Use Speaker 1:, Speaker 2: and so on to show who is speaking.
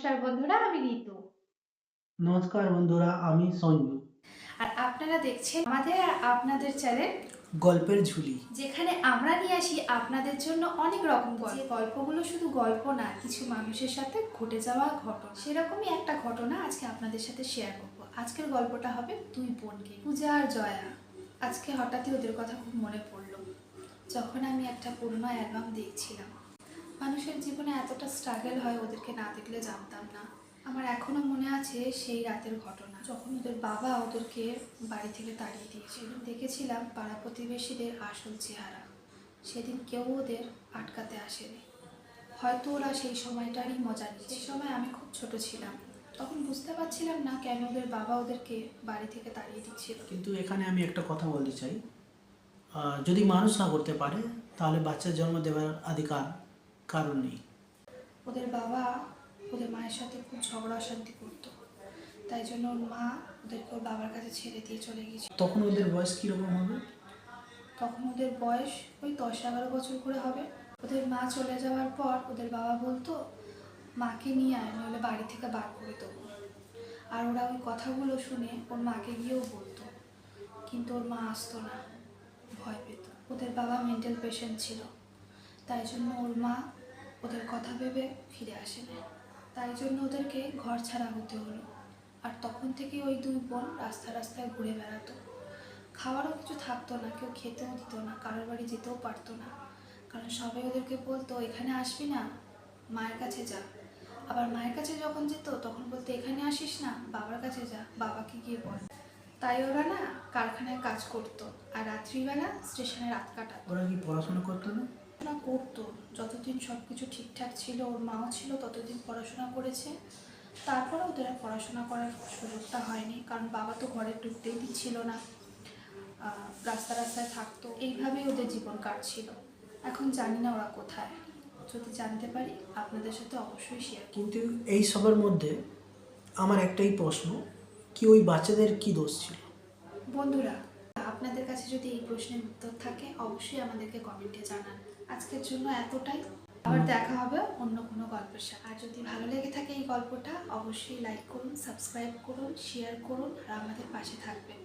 Speaker 1: নমস্কার বন্ধুরা, আমি ঋতু।
Speaker 2: নমস্কার বন্ধুরা, আমি সঞ্জু।
Speaker 1: আর আপনারা দেখছেন আমাদের আর আপনাদের চ্যানেল
Speaker 2: গল্পের ঝুলি।
Speaker 1: যেখানে আমরা নিয়ে আসি আপনাদের জন্য অনেক রকম গল্প। যে গল্পগুলো শুধু গল্প না, কিছু মানুষের সাথে ঘটে যাওয়া ঘটনা। সেরকমই একটা ঘটনা আজকে আপনাদের সাথে শেয়ার করব। আজকের গল্পটা হবে দুই বোনকে, পূজা আর জয়া। আজকে হঠাৎই ওদের কথা খুব মনে পড়লো যখন আমি একটা পুরনো অ্যালবাম দেখছিলাম। মানুষের জীবনে এতটা স্ট্রাগল হয় ওদেরকে না দেখলে জানতাম না। আমার এখনো মনে আছে সেই রাতের ঘটনা, যখন ওদের বাবা ওদেরকে বাড়ি থেকে তাড়িয়ে দিয়েছিল। দেখেছিলাম পাড়া প্রতিবেশীদের আসল চেহারা। সেদিন কেউ ওদের আটকাতে আসেনি। হয়তো ওরা সেই সময়টারই মজা নিচ্ছে। সেই সময় আমি খুব ছোট ছিলাম, তখন বুঝতে পারছিলাম না কেন ওদের বাবা ওদেরকে বাড়ি থেকে তাড়িয়ে দিচ্ছিল।
Speaker 2: কিন্তু এখানে আমি একটা কথা বলতে চাই, যদি মানুষ না করতে পারে তাহলে বাচ্চার জন্ম দেওয়ার অধিকার কারণ নেই।
Speaker 1: ওদের বাবা ওদের মায়ের সাথে খুব ঝগড়া অশান্তি করতো, তাই জন্য ওর মা ওদেরকে ওর বাবার কাছে ছেড়ে দিয়ে চলে গেছে।
Speaker 2: তখন ওদের বয়স কীরকম হবে?
Speaker 1: তখন ওদের বয়স ওই 10-11 বছর করে হবে। ওদের মা চলে যাওয়ার পর ওদের বাবা বলতো, মাকে নিয়ে আয়, নাহলে বাড়ি থেকে বার করে দেবো। আর ওরা ওই কথাগুলো শুনে ওর মাকে গিয়েও বলতো, কিন্তু ওর মা আসতো না, ভয় পেত। ওদের বাবা মেন্টাল পেশেন্ট ছিল, তাই জন্য ওর মা ওদের কথা ভেবে ফিরে আসে না। তাই জন্য ওদেরকে ঘর ছাড়া হতে হলো। আর তখন থেকে ওই দুই বোন রাস্তায় রাস্তায় ঘুরে বেড়াতো। খাওয়ারও কিছু থাকতো না, কেউ খেতেও দিত না, কারোর বাড়ি যেতেও পারতো না, কারণ সবাই ওদেরকে বলতো এখানে আসবি না, মায়ের কাছে যা। আবার মায়ের কাছে যখন যেত তখন বলতো এখানে আসিস না, বাবার কাছে যা, বাবাকে গিয়ে বল। তাই ওরা না কারখানায় কাজ করতো আর রাত্রিবেলা স্টেশনে রাত কাটাতো।
Speaker 2: ওরা কি পড়াশোনা করতো না?
Speaker 1: পড়াশোনা করতো, যতদিন সব কিছু ঠিকঠাক ছিল, ওর মাও ছিল, ততদিন পড়াশোনা করেছে। তারপরে ওদের আর পড়াশোনা করার সুযোগটা হয়নি, কারণ বাবা তো ঘরে ঢুকতেই দিচ্ছিল না, রাস্তা রাস্তায় থাকতো। এইভাবেই ওদের জীবন কাটছিল। এখন জানি না ওরা কোথায়, যদি জানতে পারি আপনাদের সাথে অবশ্যই শেয়ার।
Speaker 2: কিন্তু এই সবের মধ্যে আমার একটাই প্রশ্ন, কি ওই বাচ্চাদের কি দোষ ছিল?
Speaker 1: বন্ধুরা, আপনাদের কাছে যদি এই প্রশ্নের উত্তর থাকে অবশ্যই আমাদেরকে কমেন্টে জানান। আজকের জন্য এতটাই, আবার দেখা হবে অন্য কোনো গল্পের সাথে। আর যদি ভালো লেগে থাকে এই গল্পটা অবশ্যই লাইক করুন, সাবস্ক্রাইব করুন, শেয়ার করুন আর আমাদের পাশে থাকবেন।